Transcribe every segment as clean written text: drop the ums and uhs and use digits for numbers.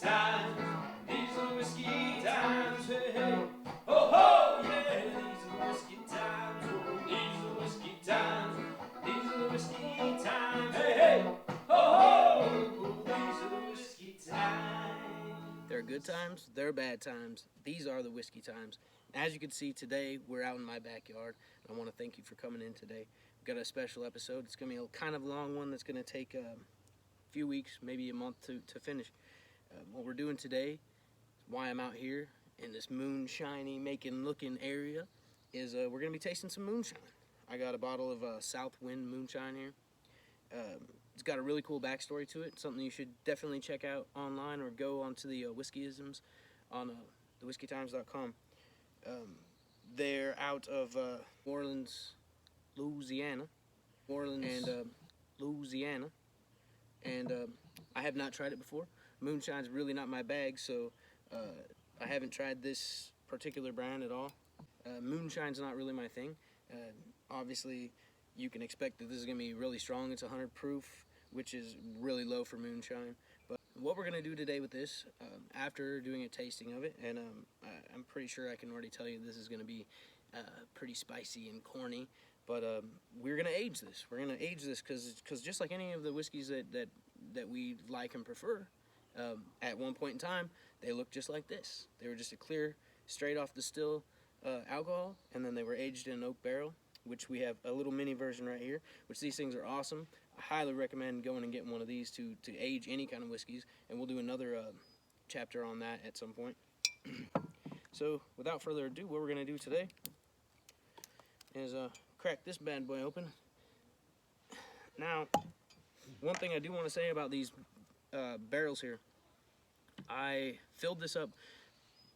times. These are whiskey times. Hey, hey. Oh, ho, yeah. These are whiskey times. Oh, these are whiskey times. These are the whiskey times. Hey, hey. Oh, ho. These are the whiskey times. There are good times, there are bad times. These are the whiskey times. As you can see today, we're out in my backyard. I want to thank you for coming in today. We've got a special episode. It's going to be a kind of long one that's going to take a few weeks, maybe a month to finish. What we're doing today, why I'm out here in this moonshiny making looking area, is we're going to be tasting some moonshine. I got a bottle of Southwind moonshine here. It's got a really cool backstory to it, something you should definitely check out online or go onto the Whiskeyisms on thewhiskeytimes.com. They're out of Orleans, Louisiana. Louisiana. And I have not tried it before. Moonshine's really not my bag, so I haven't tried this particular brand at all. Moonshine's not really my thing. Obviously, you can expect that this is going to be really strong. It's 100 proof, which is really low for moonshine. But what we're going to do today with this, after doing a tasting of it, and I'm pretty sure I can already tell you this is going to be pretty spicy and corny, but we're going to age this. We're going to age this because just like any of the whiskeys that we like and prefer, at one point in time, they looked just like this. They were just a clear, straight off the still alcohol, and then they were aged in an oak barrel, which we have a little mini version right here, which these things are awesome. I highly recommend going and getting one of these to age any kind of whiskeys, and we'll do another chapter on that at some point. So, without further ado, what we're going to do today is crack this bad boy open. Now, one thing I do want to say about these barrels here, I filled this up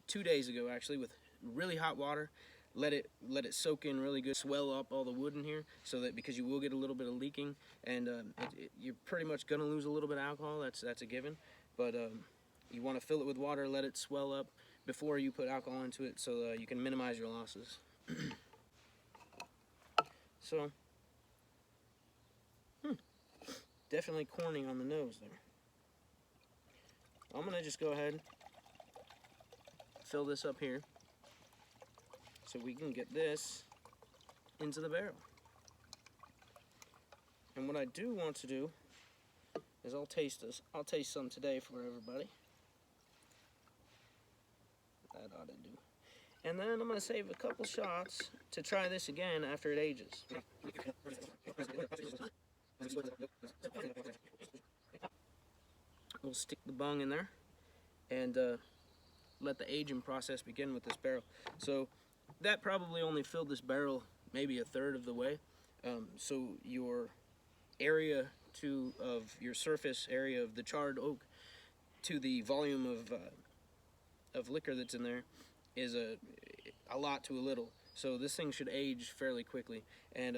2 days ago, actually, with really hot water. Let it soak in really good, swell up all the wood in here, so that because you will get a little bit of leaking, and you're pretty much gonna lose a little bit of alcohol. That's a given, but you want to fill it with water, let it swell up before you put alcohol into it, so you can minimize your losses. So, definitely corny on the nose there. I'm gonna just go ahead, fill this up here, so we can get this into the barrel. And what I do want to do is I'll taste this. I'll taste some today for everybody. That ought to do. And then I'm going to save a couple shots to try this again after it ages. We'll stick the bung in there and let the aging process begin with this barrel. So that probably only filled this barrel maybe a third of the way. So your area of your surface area of the charred oak to the volume of liquor that's in there is a lot to a little. So this thing should age fairly quickly. And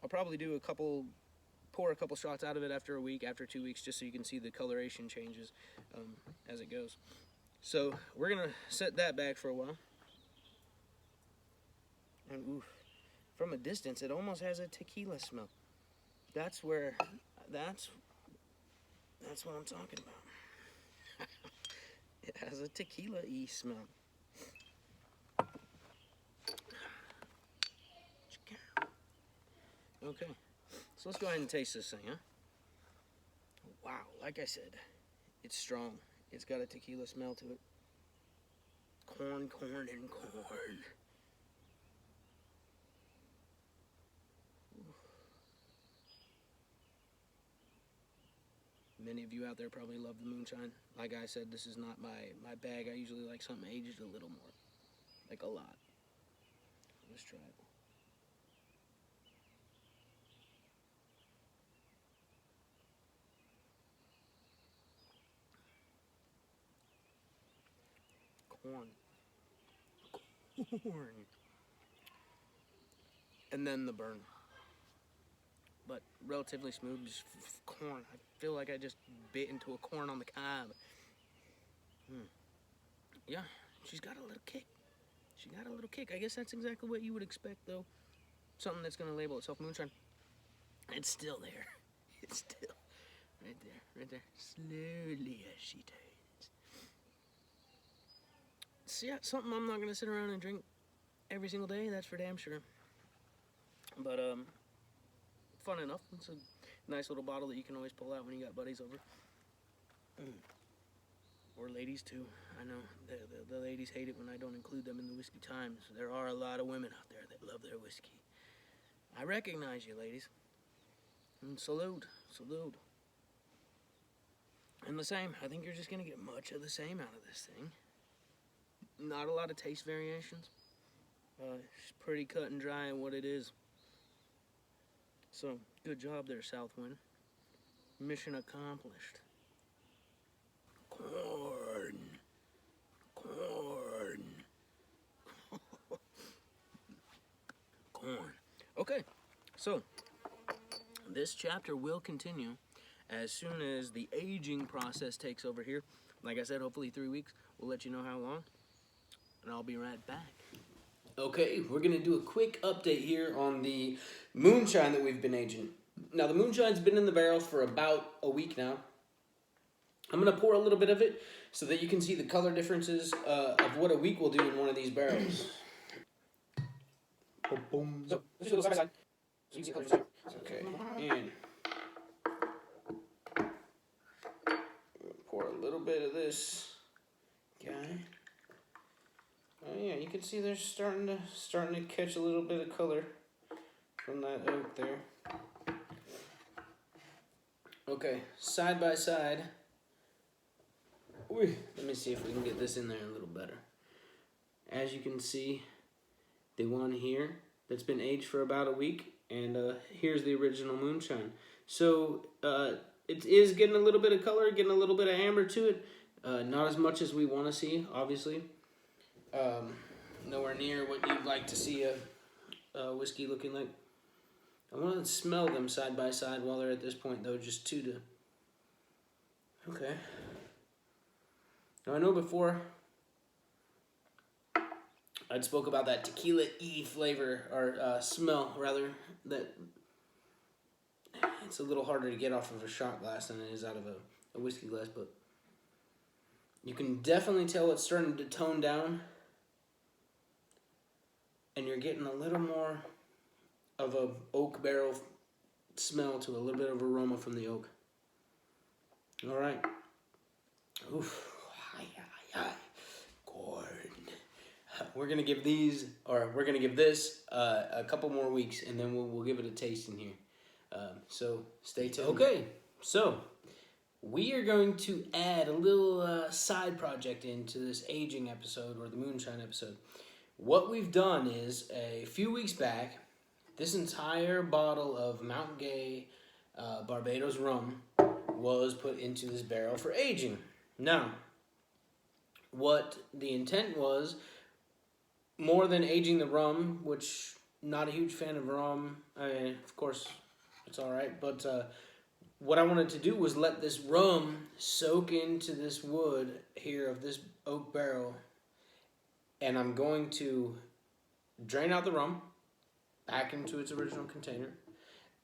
I'll probably do pour a couple shots out of it after a week, after 2 weeks, just so you can see the coloration changes as it goes. So we're gonna set that back for a while. And oof, from a distance, it almost has a tequila smell. That's what I'm talking about. It has a tequila-y smell. Okay, so let's go ahead and taste this thing, huh? Wow, like I said, it's strong. It's got a tequila smell to it. Corn, and corn. Many of you out there probably love the moonshine. Like I said, this is not my bag. I usually like something aged a little more. Like a lot. Let's try it. Corn. And then the burn. But relatively smooth, just corn. I feel like I just bit into a corn on the cob. Yeah, she's got a little kick. I guess that's exactly what you would expect, though. Something that's going to label itself moonshine. It's still there. It's still right there. Slowly as she turns. it's something I'm not gonna sit around and drink every single day. That's for damn sure. But fun enough. It's a nice little bottle that you can always pull out when you got buddies over. Or ladies too. I know the ladies hate it when I don't include them in the whiskey times. There are a lot of women out there that love their whiskey. I recognize you, ladies. And salute. And the same. I think you're just gonna get much of the same out of this thing. Not a lot of taste variations. It's pretty cut and dry in what it is. So, good job there, Southwind. Mission accomplished. Corn. Okay, so this chapter will continue as soon as the aging process takes over here. Like I said, hopefully 3 weeks. We'll let you know how long, and I'll be right back. Okay, we're going to do a quick update here on the moonshine that we've been aging. Now, the moonshine's been in the barrel for about a week now. I'm going to pour a little bit of it so that you can see the color differences of what a week will do in one of these barrels. Boom. So, let's go side by side. So you can see the colors. Okay, and pour a little bit of this guy. Oh yeah, you can see they're starting to catch a little bit of color from that oak there. Okay, side by side. Ooh, let me see if we can get this in there a little better. As you can see, the one here that's been aged for about a week, and here's the original moonshine. So it is getting a little bit of color, getting a little bit of amber to it. Not as much as we want to see, obviously. Nowhere near what you'd like to see a whiskey looking like. I want to smell them side by side while they're at this point, though, just to... Okay. Now, I know before I'd spoke about that tequila-y flavor, or smell, rather, that it's a little harder to get off of a shot glass than it is out of a whiskey glass, but you can definitely tell it's starting to tone down, and you're getting a little more of a oak barrel smell to a little bit of aroma from the oak. All right. Oof. Corn. We're gonna give this a couple more weeks, and then we'll give it a taste in here. So stay tuned. Okay, so we are going to add a little side project into this aging episode, or the moonshine episode. What we've done is, a few weeks back, this entire bottle of Mount Gay Barbados rum was put into this barrel for aging. Now, what the intent was, more than aging the rum, which not a huge fan of rum. I mean, of course, it's all right, but what I wanted to do was let this rum soak into this wood here of this oak barrel, and I'm going to drain out the rum back into its original container,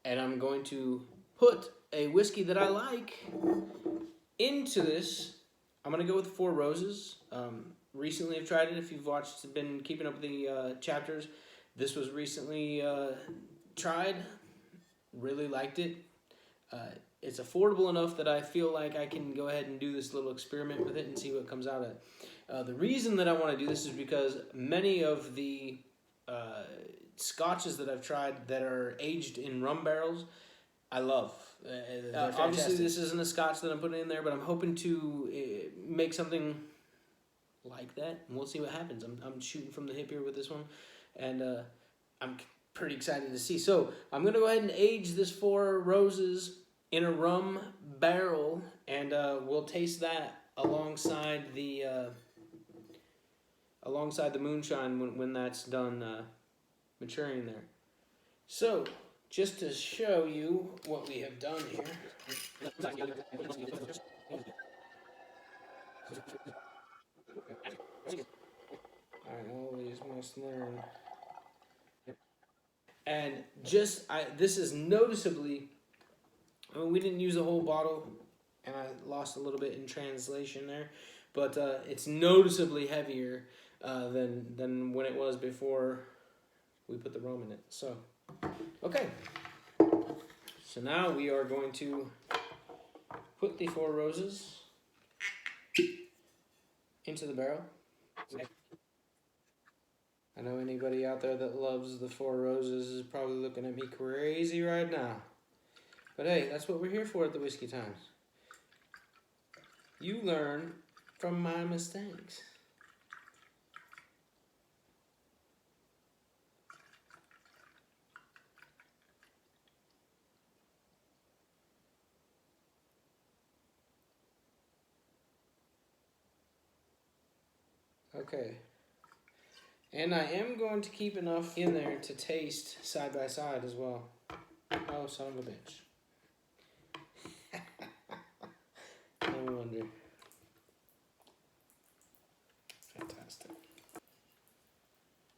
and I'm going to put a whiskey that I like into this. I'm going to go with Four Roses. Recently I've tried it. If you've been keeping up with the chapters, this was recently tried. Really liked it. It's affordable enough that I feel like I can go ahead and do this little experiment with it and see what comes out of it. The reason that I want to do this is because many of the scotches that I've tried that are aged in rum barrels, I love. Obviously, this isn't a scotch that I'm putting in there, but I'm hoping to make something like that, and we'll see what happens. I'm shooting from the hip here with this one, and I'm pretty excited to see. So I'm going to go ahead and age this Four Roses in a rum barrel, and we'll taste that alongside the moonshine when that's done maturing there. So, just to show you what we have done here. I always must learn. And this is noticeably, I mean, we didn't use the whole bottle, and I lost a little bit in translation there, but it's noticeably heavier than when it was before we put the rum in it. So, okay. So now we are going to put the Four Roses into the barrel. I know anybody out there that loves the Four Roses is probably looking at me crazy right now. But hey, that's what we're here for at the Whiskey Times. You learn from my mistakes. Okay. And I am going to keep enough in there to taste side by side as well. Oh, son of a bitch. No wonder. Fantastic.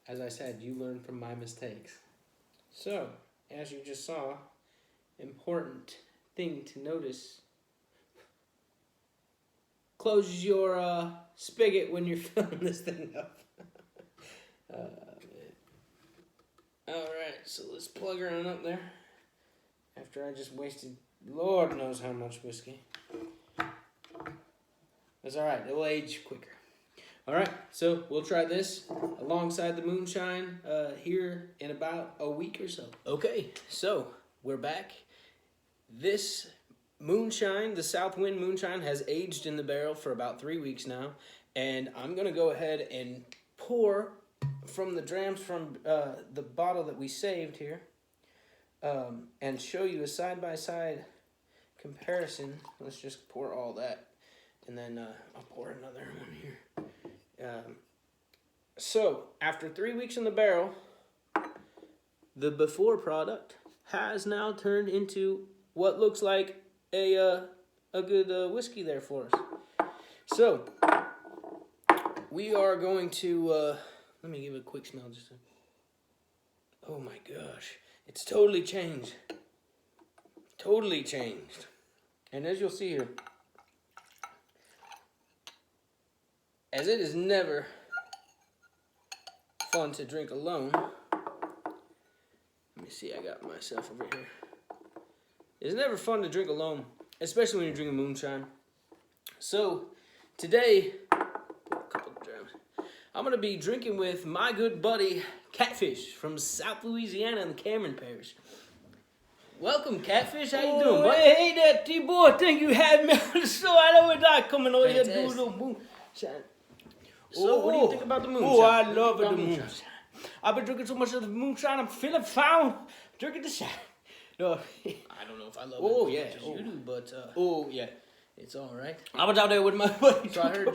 As I said, you learn from my mistakes. So, as you just saw, important thing to notice. Close your spigot when you're filling this thing up. Alright, so let's plug her on up there. After I just wasted Lord knows how much whiskey. That's alright, it will age quicker. Alright, so we'll try this alongside the Moonshine here in about a week or so. Okay, so we're back. This Moonshine, the Southwind Moonshine, has aged in the barrel for about 3 weeks now. And I'm going to go ahead and pour from the drams from the bottle that we saved here. And show you a side-by-side comparison. Let's just pour all that. And then I'll pour another one here. So, after 3 weeks in the barrel, the before product has now turned into what looks like a good whiskey there for us. So, we are going to, let me give it a quick smell just to, oh my gosh, it's totally changed. Totally changed. And as you'll see here, as it is never fun to drink alone. Let me see, I got myself over here. It's never fun to drink alone, especially when you're drinking moonshine. So, today, a couple of drams, I'm going to be drinking with my good buddy, Catfish, from South Louisiana in the Cameron Parish. Welcome, Catfish. How you doing, buddy? Hey there, T-Boy. Thank you for having me on the show. I know we're not coming on here to do a Fantastic. little moonshine. So, what do you think about the moonshine? Oh, I love About the moonshine. I've been drinking so much of the moonshine, I'm feeling fine. Drinking the shine. No. I don't know if I love Oh, it yeah. as much as you do, but Oh, yeah. it's all right. I was out there with my buddy. So I heard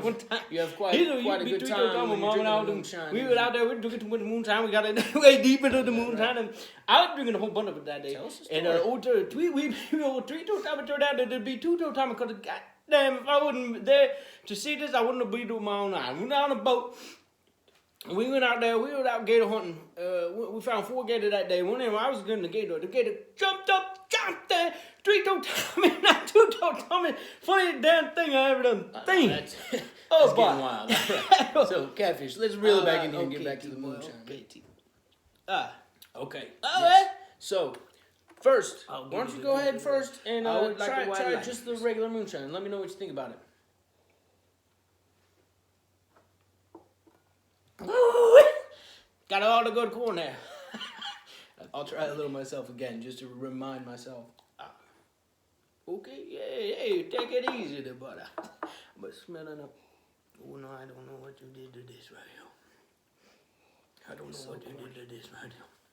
one time. you have quite a good time when you're drinking the moonshine. We were out there, we were drinking with the moonshine. We got it way deep into the moonshine. And I was drinking a whole bunch of it that day. Tell us a And we 3 times turned out that it'd be 2 times because goddamn, if I wasn't there to see this, I wouldn't have been doing my own eye. We went out on a boat. We went out there. We were out gator hunting. We found 4 gator that day. One of them, I was getting the gator. The gator jumped there. 3-toe Tommy, not 2-toe Tommy. Funniest damn thing I ever done. That's Oh, getting boy. wild. So, Catfish, let's reel it back in here and get back to the moonshine. Okay. Yes. So, first, I'll why give don't you you the go good ahead one. first and I would like try, the white try light. just the regular moonshine. Let me know what you think about it. Got all the good corn there. I'll try a little myself again just to remind myself. Okay, yeah, take it easy there, brother. But smelling up. Oh no, I don't know what you did to this right here. I don't know what you did to this right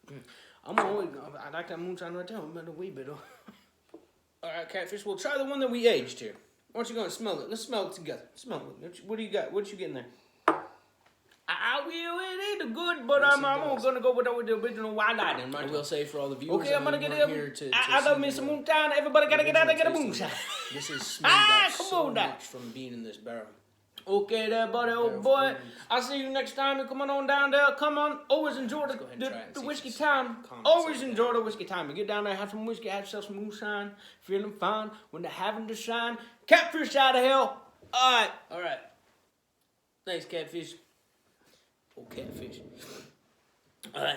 here. I like that moonshine right there. I'm better way better. All right, Catfish, we'll try the one that we aged here. Why don't you go and smell it? Let's smell it together. Smell it. What do you got? What you getting there? I will. It ain't good, but Yes, I'm it does. gonna go with the original white light. I will say for all the viewers, Okay, I'm gonna I get mean, it. we're here to I love me see some the- moonshine. Everybody gotta get out there and get a original moonshine. tasting. This is smoothed Ah, out come so on now. much from being in this barrel. Okay there, buddy, Barrel old boy. proof. I'll see you next time. You come on down there. Come on. Always enjoy go ahead and try it and the see whiskey if time. comments Always on enjoy the whiskey time. You get down there, have some whiskey, have yourself some moonshine. Feeling fine when they're having to shine. Catfish out of hell. All right. Thanks, Catfish. Oh, Catfish.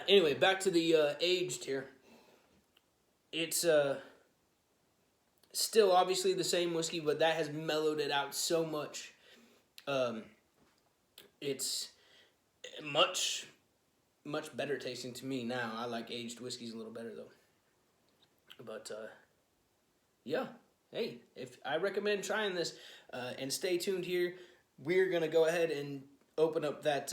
Anyway, back to the aged here. It's still obviously the same whiskey, but that has mellowed it out so much. It's much better tasting to me now. I like aged whiskeys a little better though. But yeah, hey, if I recommend trying this, and stay tuned here. We're gonna go ahead and open up that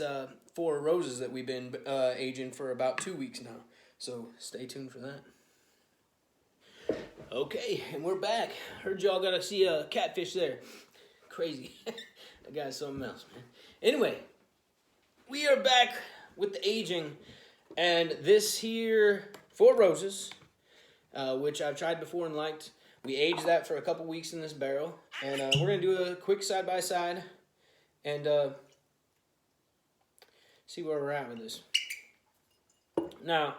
Four Roses that we've been aging for about 2 weeks now. So stay tuned for that. Okay, and we're back. Heard y'all gotta see a Catfish there. Crazy. That guy's something else, man. Anyway, we are back with the aging, and this here Four Roses, which I've tried before and liked. We aged that for a couple weeks in this barrel, and we're gonna do a quick side by side, and see where we're at with this. Now,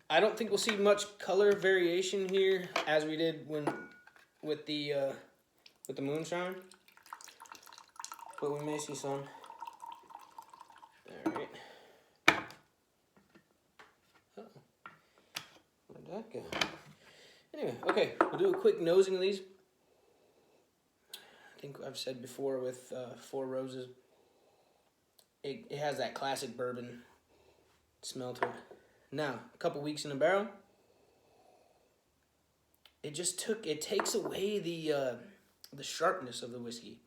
I don't think we'll see much color variation here as we did with the Moonshine, but we may see some. All right. Uh-oh. Where'd that go? Anyway, okay, we'll do a quick nosing of these. I think I've said before with Four Roses, it has that classic bourbon smell to it. Now, a couple weeks in the barrel, it takes away the sharpness of the whiskey.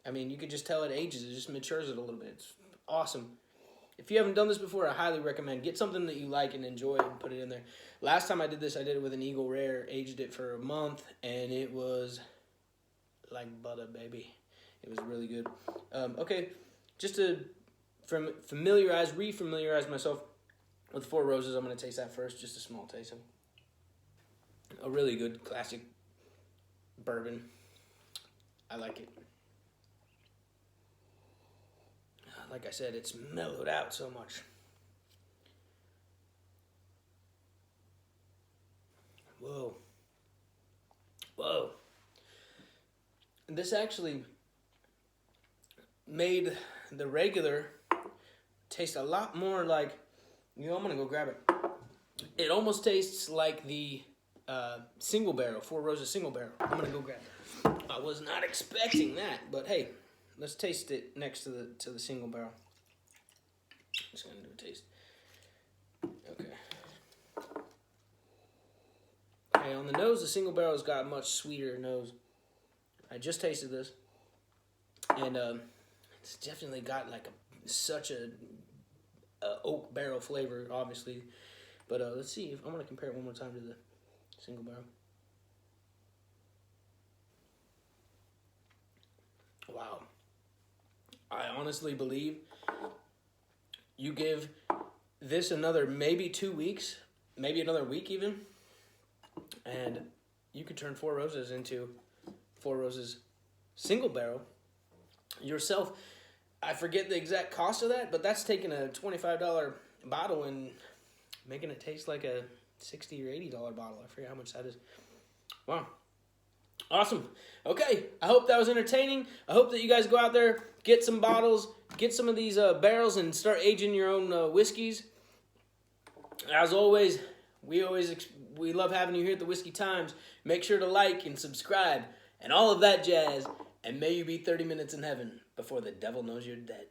I mean, you could just tell it ages. It just matures it a little bit. It's awesome. If you haven't done this before, I highly recommend. Get something that you like and enjoy and put it in there. Last time I did this, I did it with an Eagle Rare, aged it for a month, and it was like butter, baby. It was really good. Okay, just to re-familiarize myself with Four Roses, I'm going to taste that first, just a small taste. A really good classic bourbon. I like it. Like I said, it's mellowed out so much. Whoa. Whoa. This actually made the regular taste a lot more like, I'm going to go grab it. It almost tastes like the single barrel, Four Roses single barrel. I'm going to go grab it. I was not expecting that, but hey, let's taste it next to the single barrel. Just going to do a taste. Okay. Okay, on the nose, the single barrel's got a much sweeter nose. I just tasted this, and it's definitely got like such a oak barrel flavor, obviously. But let's see. I'm going to compare it one more time to the single barrel. Wow. I honestly believe you give this another maybe 2 weeks, maybe another week even, and you could turn Four Roses into Four Roses single barrel yourself. I forget the exact cost of that, but that's taking a $25 bottle and making it taste like a $60 or $80 bottle. I forget how much that is. Wow. Awesome. Okay, I hope that was entertaining. I hope that you guys go out there, get some bottles, get some of these barrels, and start aging your own whiskeys. As always, we love having you here at the Whiskey Times. Make sure to like and subscribe and all of that jazz. And may you be 30 minutes in heaven before the devil knows you're dead.